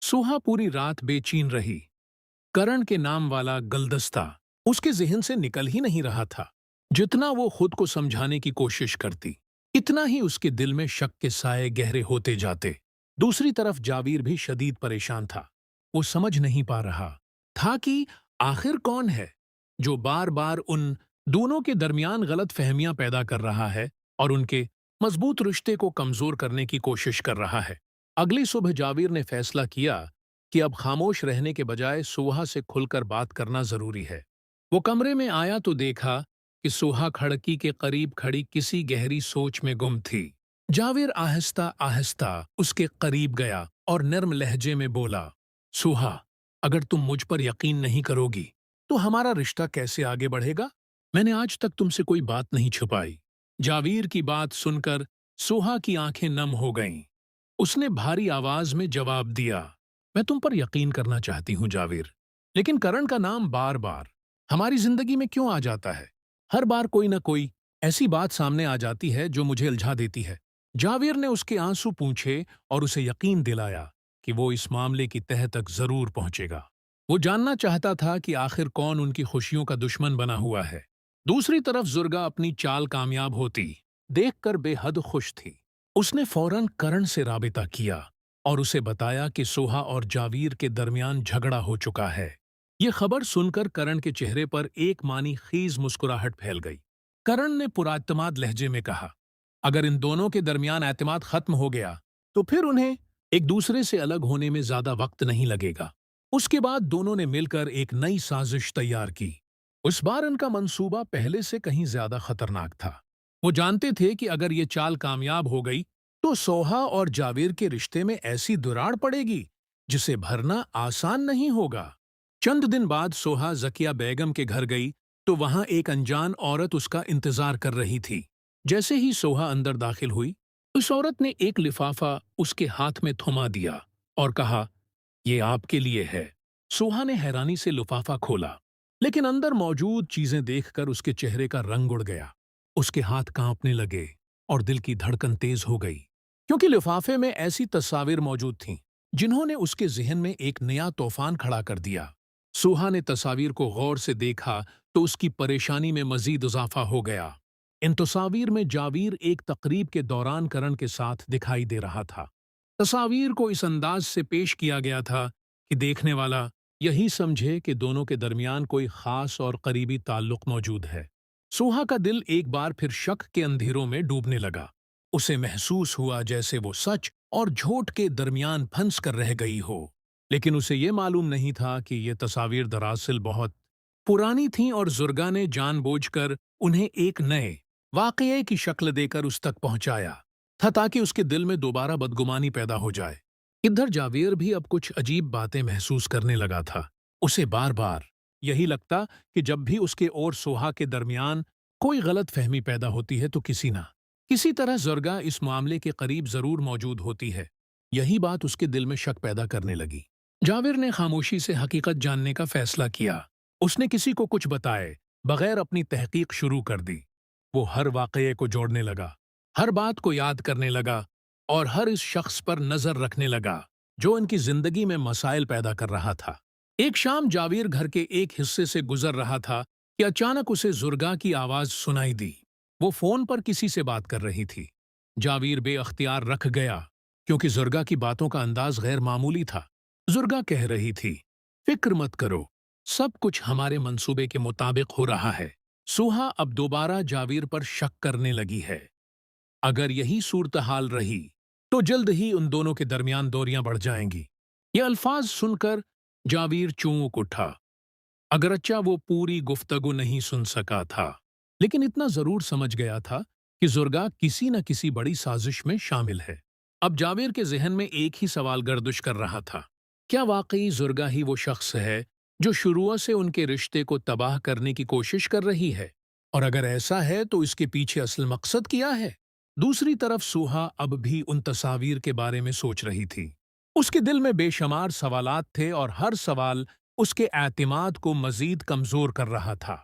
सुहा पूरी रात बेचैन रही। करण के नाम वाला गुलदस्ता उसके ज़हन से निकल ही नहीं रहा था। जितना वो खुद को समझाने की कोशिश करती, इतना ही उसके दिल में शक के साए गहरे होते जाते। दूसरी तरफ जावीर भी शदीद परेशान था। वो समझ नहीं पा रहा था कि आखिर कौन है जो बार बार उन दोनों के दरमियान गलत फहमियां पैदा कर रहा है और उनके मजबूत रिश्ते को कमजोर करने की कोशिश कर रहा है। अगली सुबह जावीर ने फैसला किया कि अब खामोश रहने के बजाय सुहा से खुलकर बात करना जरूरी है। वो कमरे में आया तो देखा कि सुहा खिड़की के करीब खड़ी किसी गहरी सोच में गुम थी। जावीर आहिस्ता आहिस्ता उसके करीब गया और नर्म लहजे में बोला, सुहा, अगर तुम मुझ पर यकीन नहीं करोगी तो हमारा रिश्ता कैसे आगे बढ़ेगा? मैंने आज तक तुमसे कोई बात नहीं छुपाई। जावीर की बात सुनकर सुहा की आंखें नम हो गईं। उसने भारी आवाज में जवाब दिया, मैं तुम पर यकीन करना चाहती हूं जावीर, लेकिन करण का नाम बार बार हमारी जिंदगी में क्यों आ जाता है? हर बार कोई ना कोई ऐसी बात सामने आ जाती है जो मुझे उलझा देती है। जावीर ने उसके आंसू पूंछे और उसे यकीन दिलाया कि वो इस मामले की तह तक जरूर पहुंचेगा। वो जानना चाहता था कि आखिर कौन उनकी खुशियों का दुश्मन बना हुआ है। दूसरी तरफ जुर्गा अपनी चाल कामयाब होती देखकर बेहद खुश थी। उसने फौरन करण से राबिता किया और उसे बताया कि सोहा और जावीर के दरमियान झगड़ा हो चुका है। ये खबर सुनकर करण के चेहरे पर एक मानी खीज मुस्कुराहट फैल गई। करण ने पुरातमाद लहजे में कहा, अगर इन दोनों के दरमियान एतमाद खत्म हो गया तो फिर उन्हें एक दूसरे से अलग होने में ज्यादा वक्त नहीं लगेगा। उसके बाद दोनों ने मिलकर एक नई साजिश तैयार की। उस बार उनका मंसूबा पहले से कहीं ज्यादा खतरनाक था। वो जानते थे कि अगर ये चाल कामयाब हो गई तो सोहा और जावेर के रिश्ते में ऐसी दुराड़ पड़ेगी जिसे भरना आसान नहीं होगा। चंद दिन बाद सोहा जकिया बेगम के घर गई तो वहां एक अनजान औरत उसका इंतजार कर रही थी। जैसे ही सोहा अंदर दाखिल हुई, उस औरत ने एक लिफाफा उसके हाथ में थमा दिया और कहा, ये आपके लिए है। सोहा ने हैरानी से लिफाफा खोला, लेकिन अंदर मौजूद चीजें देखकर उसके चेहरे का रंग उड़ गया। उसके हाथ कांपने लगे और दिल की धड़कन तेज हो गई, क्योंकि लिफाफे में ऐसी तस्वीरें मौजूद थीं जिन्होंने उसके जहन में एक नया तूफान खड़ा कर दिया। सोहा ने तस्वीर को गौर से देखा तो उसकी परेशानी में मजीद इजाफा हो गया। इन तस्वीर में जावीर एक तकरीब के दौरान करण के साथ दिखाई दे रहा था। तस्वीर को इस अंदाज से पेश किया गया था कि देखने वाला यही समझे कि दोनों के दरमियान कोई खास और करीबी ताल्लुक मौजूद है। सोहा का दिल एक बार फिर शक के अंधेरों में डूबने लगा। उसे महसूस हुआ जैसे वो सच और झूठ के दरमियान फंस कर रह गई हो। लेकिन उसे ये मालूम नहीं था कि ये तस्वीर दरअसल बहुत पुरानी थीं और जुर्गा ने जानबूझकर उन्हें एक नए वाकये की शक्ल देकर उस तक पहुंचाया था ताकि उसके दिल में दोबारा बदगुमानी पैदा हो जाए। इधर जावेर भी अब कुछ अजीब बातें महसूस करने लगा था। उसे बार बार यही लगता कि जब भी उसके और सोहा के दरमियान कोई गलत फहमी पैदा होती है तो किसी तरह जुर्गा इस मामले के करीब जरूर मौजूद होती है। यही बात उसके दिल में शक पैदा करने लगी। जावेर ने खामोशी से हकीकत जानने का फैसला किया। उसने किसी को कुछ बताए बगैर अपनी तहकीक शुरू कर दी। वो हर वाकये को जोड़ने लगा, हर बात को याद करने लगा और हर इस शख्स पर नजर रखने लगा जो उनकी जिंदगी में मसाइल पैदा कर रहा था। एक शाम जावीर घर के एक हिस्से से गुजर रहा था कि अचानक उसे जुर्गा की आवाज सुनाई दी। वो फोन पर किसी से बात कर रही थी। जावीर बेअख्तियार रख गया क्योंकि जुर्गा की बातों का अंदाज गैर मामूली था। जुर्गा कह रही थी, फिक्र मत करो, सब कुछ हमारे मंसूबे के मुताबिक हो रहा है। सुहा अब दोबारा जावीर पर शक करने लगी है। अगर यही सूरत हाल रही तो जल्द ही उन दोनों के दरमियान दूरियां बढ़ जाएंगी। ये अल्फाज सुनकर जावीर चौंक उठा। अगरचा वो पूरी गुफ्तगू नहीं सुन सका था, लेकिन इतना जरूर समझ गया था कि जुर्गा किसी न किसी बड़ी साजिश में शामिल है। अब जावेर के जहन में एक ही सवाल गर्दिश कर रहा था, क्या वाकई जुर्गा ही वो शख्स है जो शुरू से उनके रिश्ते को तबाह करने की कोशिश कर रही है? और अगर ऐसा है तो इसके पीछे असल मकसद क्या है? दूसरी तरफ सुहा अब भी उन तस्वीर के बारे में सोच रही थी। उसके दिल में बेशुमार सवालात थे और हर सवाल उसके एतमाद को मजीद कमजोर कर रहा था।